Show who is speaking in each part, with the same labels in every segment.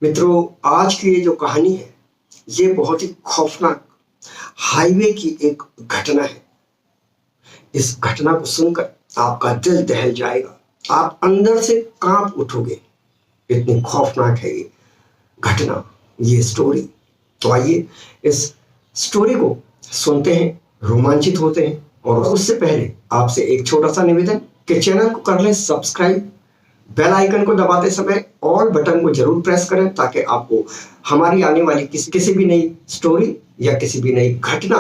Speaker 1: मित्रों, आज की ये जो कहानी है, ये बहुत ही खौफनाक हाईवे की एक घटना है। इस घटना को सुनकर आपका दिल दहल जाएगा, आप अंदर से कांप उठोगे। इतनी खौफनाक है ये घटना, ये स्टोरी। तो आइए इस स्टोरी को सुनते हैं, रोमांचित होते हैं। और उससे पहले आपसे एक छोटा सा निवेदन कि चैनल को कर लें सब्सक्राइब, बेल आइकन को दबाते समय ऑल बटन को जरूर प्रेस करें ताकि आपको हमारी आने वाली किसी भी नई स्टोरी या किसी भी नई घटना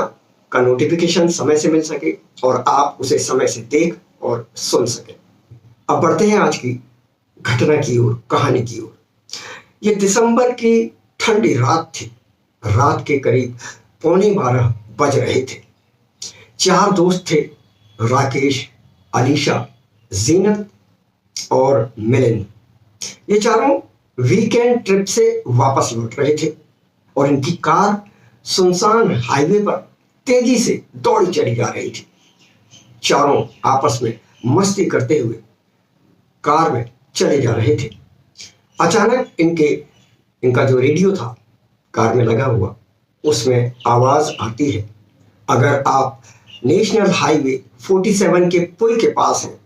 Speaker 1: का नोटिफिकेशन समय से मिल सके और आप उसे समय से देख और सुन सके। अब बढ़ते हैं आज की घटना की ओर, कहानी की ओर। ये दिसंबर की ठंडी रात थी। रात के करीब 11:15 बज रहे थे। 4 दोस्त थे, राकेश, अलीशा, जीनत और मिलिंद। ये चारों वीकेंड ट्रिप से वापस लौट रहे थे और इनकी कार सुनसान हाईवे पर तेजी से दौड़ी चली जा रही थी। चारों आपस में मस्ती करते हुए कार में चले जा रहे थे। अचानक इनका जो रेडियो था कार में लगा हुआ, उसमें आवाज आती है, अगर आप नेशनल हाईवे 47 के पुल के पास हैं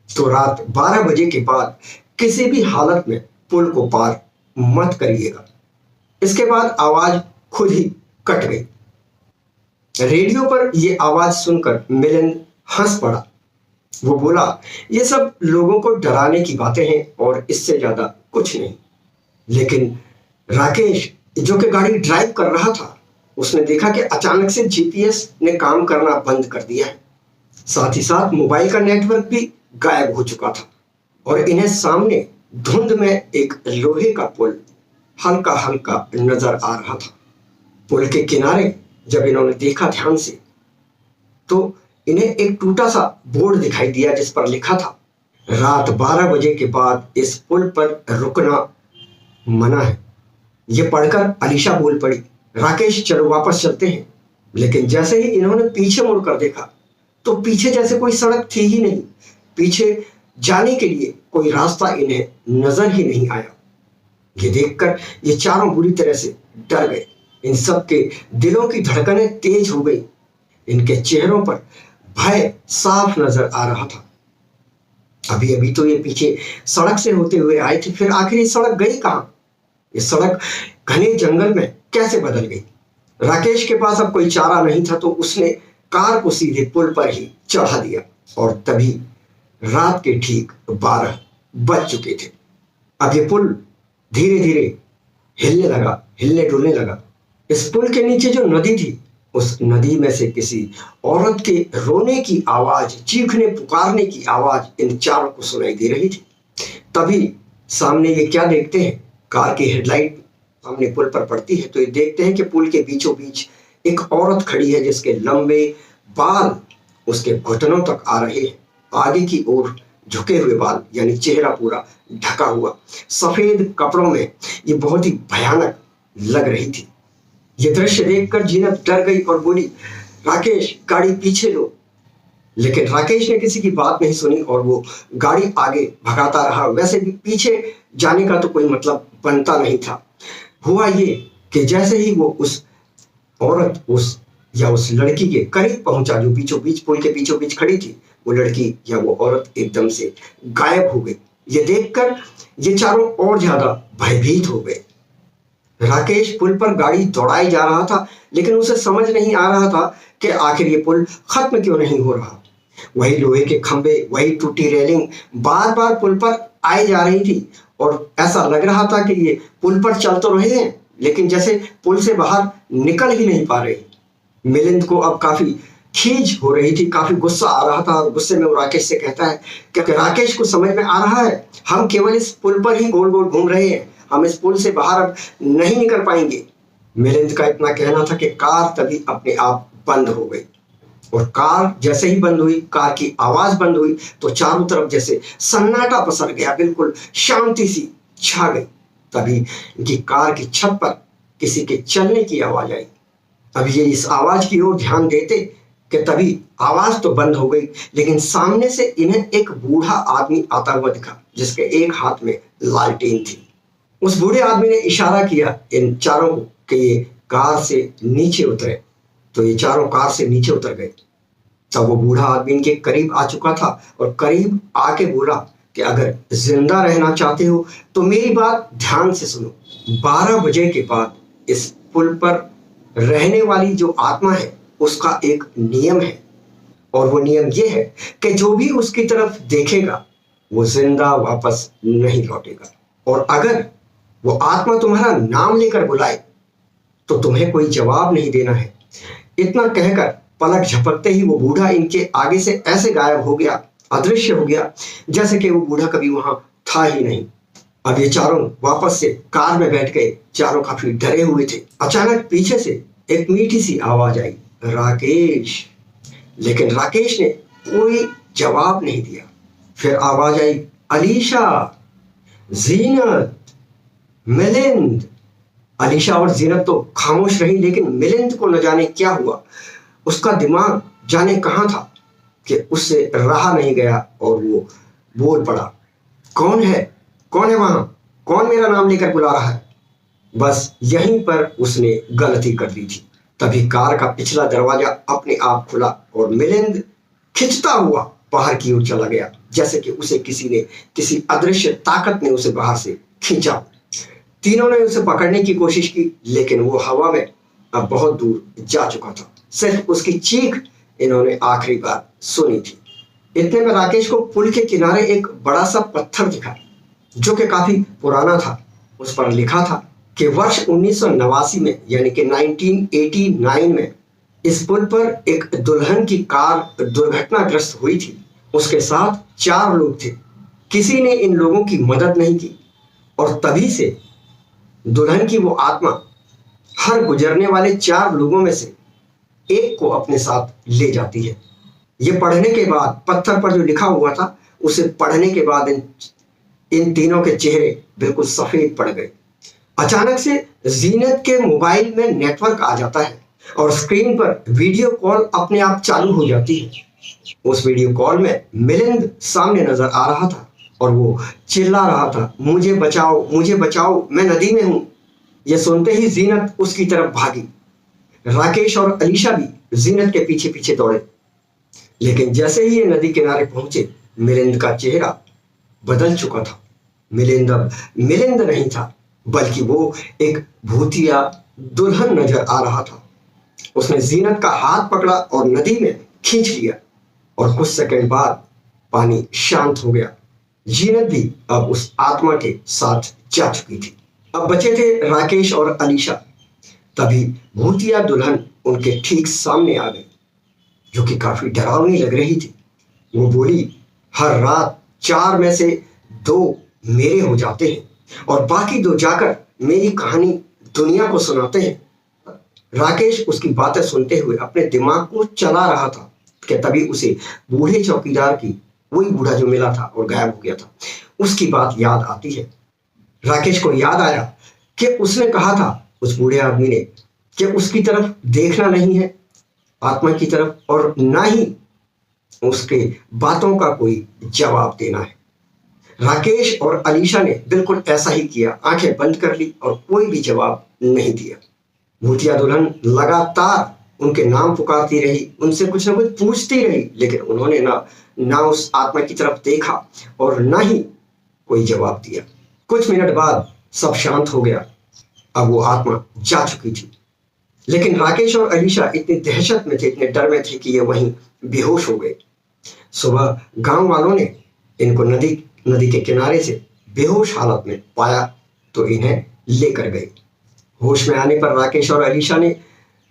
Speaker 1: तो रात 12 बजे के बाद किसी भी हालत में पुल को पार मत करिएगा। इसके बाद आवाज खुद ही कट गई। रेडियो पर यह आवाज सुनकर मिलिंद हंस पड़ा। वो बोला, ये सब लोगों को डराने की बातें हैं और इससे ज्यादा कुछ नहीं। लेकिन राकेश, जो कि गाड़ी ड्राइव कर रहा था, उसने देखा कि अचानक से जीपीएस ने काम करना बंद कर दिया है। साथ ही साथ मोबाइल का नेटवर्क भी गायब हो चुका था और इन्हें सामने धुंध में एक लोहे का पुल हल्का हल्का नजर आ रहा था। पुल के किनारे जब इन्होंने देखा ध्यान से, तो इन्हें एक टूटा सा बोर्ड दिखाई दिया जिस पर लिखा था, रात 12 बजे के बाद इस पुल पर रुकना मना है। यह पढ़कर अलीशा बोल पड़ी, राकेश चलो वापस चलते हैं। लेकिन जैसे ही इन्होंने पीछे मुड़कर देखा तो पीछे जैसे कोई सड़क थी ही नहीं। पीछे जाने के लिए कोई रास्ता इन्हें नजर ही नहीं आया। ये देखकर ये चारों बुरी तरह से डर गए। इन सब के दिलों की धड़कनें तेज हो गई। इनके चेहरों पर भय साफ नजर आ रहा था। अभी अभी तो ये पीछे सड़क से होते हुए आए थे, फिर आखिर ये सड़क गई कहां? ये सड़क घने जंगल में कैसे बदल गई? राकेश के पास अब कोई चारा नहीं था तो उसने कार को सीधे पुल पर ही चढ़ा दिया और तभी रात के ठीक 12 बज चुके थे। अब ये पुल धीरे धीरे हिलने डुलने लगा। इस पुल के नीचे जो नदी थी, उस नदी में से किसी औरत के रोने की आवाज, चीखने पुकारने की आवाज इन चारों को सुनाई दे रही थी। तभी सामने ये क्या देखते हैं, कार की हेडलाइट सामने पुल पर पड़ती है तो ये देखते हैं कि पुल के बीचों बीच एक औरत खड़ी है जिसके लंबे बाल उसके घुटनों तक आ रहे हैं। आगे की ओर झुके हुए बाल, यानी चेहरा पूरा ढका हुआ, सफेद कपड़ों में ये बहुत ही भयानक लग रही थी। ये दृश्य देखकर जीनत डर गई और बोली, राकेश गाड़ी पीछे लो। लेकिन राकेश ने किसी की बात नहीं सुनी और वो गाड़ी आगे भगाता रहा। वैसे भी पीछे जाने का तो कोई मतलब बनता नहीं था। हुआ ये कि जैसे ही वो उस औरत उस लड़की के करीब पहुंचा जो बीचों बीच पुल के बीचों बीच खड़ी थी, वो लड़की या वो औरत एकदम से गायब हो गई। ये देखकर ये चारों और ज्यादा भयभीत हो गए। राकेश पुल पर गाड़ी दौड़ाई जा रहा था, लेकिन उसे समझ नहीं आ रहा था कि आखिर ये पुल खत्म क्यों नहीं हो रहा। वही लोहे के खंभे, वही टूटी रेलिंग बार बार पुल पर आई जा रही थी और ऐसा लग रहा था कि ये पुल पर चल तो रहे हैं लेकिन जैसे पुल से बाहर निकल ही नहीं पा रहे। मिलिंद को अब काफी खींच हो रही थी, काफी गुस्सा आ रहा था और गुस्से में वो राकेश से कहता है कि राकेश को समझ में आ रहा है, हम केवल इस पुल पर ही गोल गोल घूम रहे हैं, हम इस पुल से बाहर अब नहीं निकल पाएंगे। मिलिंद का इतना कहना था कि कार तभी अपने आप बंद हो गई और कार जैसे ही बंद हुई, कार की आवाज बंद हुई तो चारों तरफ जैसे सन्नाटा पसर गया, बिल्कुल शांति सी छा गई। तभी इनकी कार की छत पर किसी के चलने की आवाज आई। अब ये इस आवाज की ओर ध्यान देते कि तभी आवाज तो बंद हो गई, लेकिन सामने से इन्हें एक बूढ़ा आदमी आता हुआ दिखा जिसके एक हाथ में लालटेन थी। उस बूढ़े आदमी ने इशारा किया इन चारों को कि ये कार से नीचे उतरे। तो ये चारों कार से नीचे उतर गए। तब वो बूढ़ा आदमी इनके करीब आ चुका था और करीब आके बोला कि अगर जिंदा रहना चाहते हो तो मेरी बात ध्यान से सुनो। 12 बजे के बाद इस पुल पर रहने वाली जो आत्मा है उसका एक नियम है, और वो नियम ये है कि जो भी उसकी तरफ देखेगा वो जिंदा वापस नहीं लौटेगा। और अगर वो आत्मा तुम्हारा नाम लेकर बुलाए तो तुम्हें कोई जवाब नहीं देना है। इतना कहकर पलक झपकते ही वो बूढ़ा इनके आगे से ऐसे गायब हो गया, अदृश्य हो गया, जैसे कि वो बूढ़ा कभी वहां था ही नहीं। अब ये चारों वापस से कार में बैठ गए। चारों काफी डरे हुए थे। अचानक पीछे से एक मीठी सी आवाज आई, राकेश। लेकिन राकेश ने कोई जवाब नहीं दिया। फिर आवाज आई, अलीशा, जीनत, मिलिंद। अलीशा और जीनत तो खामोश रही, लेकिन मिलिंद को न जाने क्या हुआ। उसका दिमाग जाने कहां था कि उससे रहा नहीं गया और वो बोल पड़ा, कौन है? कौन है वहां? कौन मेरा नाम लेकर बुला रहा है? बस यहीं पर उसने गलती कर दी थी। तभी कार का पिछला दरवाजा अपने आप खुला और मिलिंद खिंचता हुआ बाहर की ओर चला गया, जैसे कि उसे किसी अदृश्य ताकत ने उसे बाहर से खींचा। तीनों ने उसे पकड़ने की कोशिश की, लेकिन वो हवा में अब बहुत दूर जा चुका था। सिर्फ उसकी चीख इन्होंने आखिरी बार सुनी थी। इतने में राकेश को पुल के किनारे एक बड़ा सा पत्थर दिखा, जो कि काफी पुराना था। उस पर लिखा था कि वर्ष 1989 में, यानी कि 1989 में इस पुल पर एक दुल्हन की कार दुर्घटनाग्रस्त हुई थी। उसके साथ 4 लोग थे। किसी ने इन लोगों की मदद नहीं की और तभी से दुल्हन की वो आत्मा हर गुजरने वाले 4 लोगों में से एक को अपने साथ ले जाती है। ये पढ़ने के बाद, पत्थर पर जो लिखा हुआ था उसे पढ़ने के बाद इन तीनों के चेहरे बिल्कुल सफेद पड़ गए। अचानक से जीनत के मोबाइल में नेटवर्क आ जाता है और स्क्रीन पर वीडियो कॉल अपने आप चालू हो जाती है। उस वीडियो कॉल में मिलिंद सामने नजर आ रहा था और वो चिल्ला रहा था, मुझे बचाओ, मुझे बचाओ, मैं नदी में हूं। यह सुनते ही जीनत उसकी तरफ भागी। राकेश और अलीशा भी जीनत के पीछे पीछे दौड़े, लेकिन जैसे ही ये नदी किनारे पहुंचे मिलिंद का चेहरा बदल चुका था। मिलिंद अब मिलिंद नहीं था, बल्कि वो एक भूतिया दुल्हन नजर आ रहा था। उसने जीनत का हाथ पकड़ा और नदी में खींच लिया और कुछ सेकंड बाद पानी शांत हो गया। जीनत भी अब उस आत्मा के साथ जा चुकी थी। अब बचे थे राकेश और अलीशा। तभी भूतिया दुल्हन उनके ठीक सामने आ गई, जो कि काफी डरावनी लग रही थी। वो बोली, हर रात 4 में से 2 मेरे हो जाते हैं और बाकी 2 जाकर मेरी कहानी दुनिया को सुनाते हैं। राकेश उसकी बातें सुनते हुए अपने दिमाग को चला रहा था कि तभी उसे बूढ़े चौकीदार की, वही बूढ़ा जो मिला था और गायब हो गया था, उसकी बात याद आती है। राकेश को याद आया कि उसने कहा था उस बूढ़े आदमी ने कि उसकी तरफ देखना नहीं है, आत्मा की तरफ, और ना ही उसके बातों का कोई जवाब देना है। राकेश और अलीशा ने बिल्कुल ऐसा ही किया, आंखें बंद कर ली और कोई भी जवाब नहीं दिया। भूतिया दुल्हन लगातार उनके नाम पुकारती रही, उनसे कुछ ना कुछ पूछती रही, लेकिन उन्होंने ना उस आत्मा की तरफ देखा और ना ही कोई जवाब दिया। कुछ मिनट बाद सब शांत हो गया। अब वो आत्मा जा चुकी थी, लेकिन राकेश और अलीशा इतनी दहशत में थे, इतने डर में थे कि ये वहीं बेहोश हो गए। सुबह गांव वालों ने इनको नदी के किनारे से बेहोश हालत में पाया तो इन्हें लेकर गए। होश में आने पर राकेश और अलीशा ने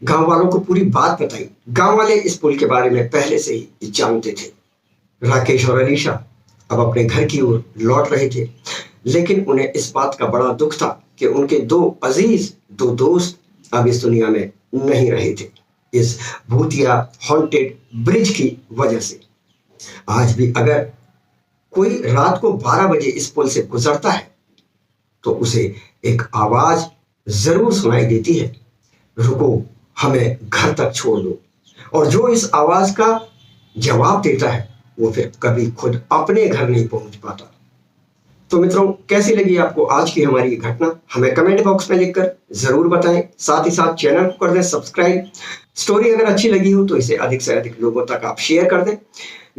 Speaker 1: गांव वालों को पूरी बात बताई। गांव वाले इस पुल के बारे में पहले से ही जानते थे। राकेश और अलीशा अब अपने घर की ओर लौट रहे थे, लेकिन उन्हें इस बात का बड़ा दुख था कि उनके 2 दोस्त अब इस दुनिया में नहीं रहे थे, इस भूतिया हॉन्टेड ब्रिज की वजह से। आज भी अगर कोई रात को 12 बजे इस पुल से गुजरता है तो उसे एक आवाज जरूर सुनाई देती है, रुको, हमें घर तक छोड़ दो। और जो इस आवाज का जवाब देता है वो फिर कभी खुद अपने घर नहीं पहुंच पाता। तो मित्रों, कैसी लगी आपको आज की हमारी ये घटना, हमें कमेंट बॉक्स में लिखकर जरूर बताएं। साथ ही साथ चैनल को कर दें सब्सक्राइब। स्टोरी अगर अच्छी लगी हो तो इसे अधिक से अधिक लोगों तक आप शेयर कर दें।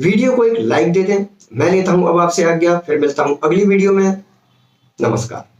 Speaker 1: वीडियो को एक लाइक दे दें। मैं लेता हूं अब आपसे आज्ञा, फिर मिलता हूं अगली वीडियो में। नमस्कार।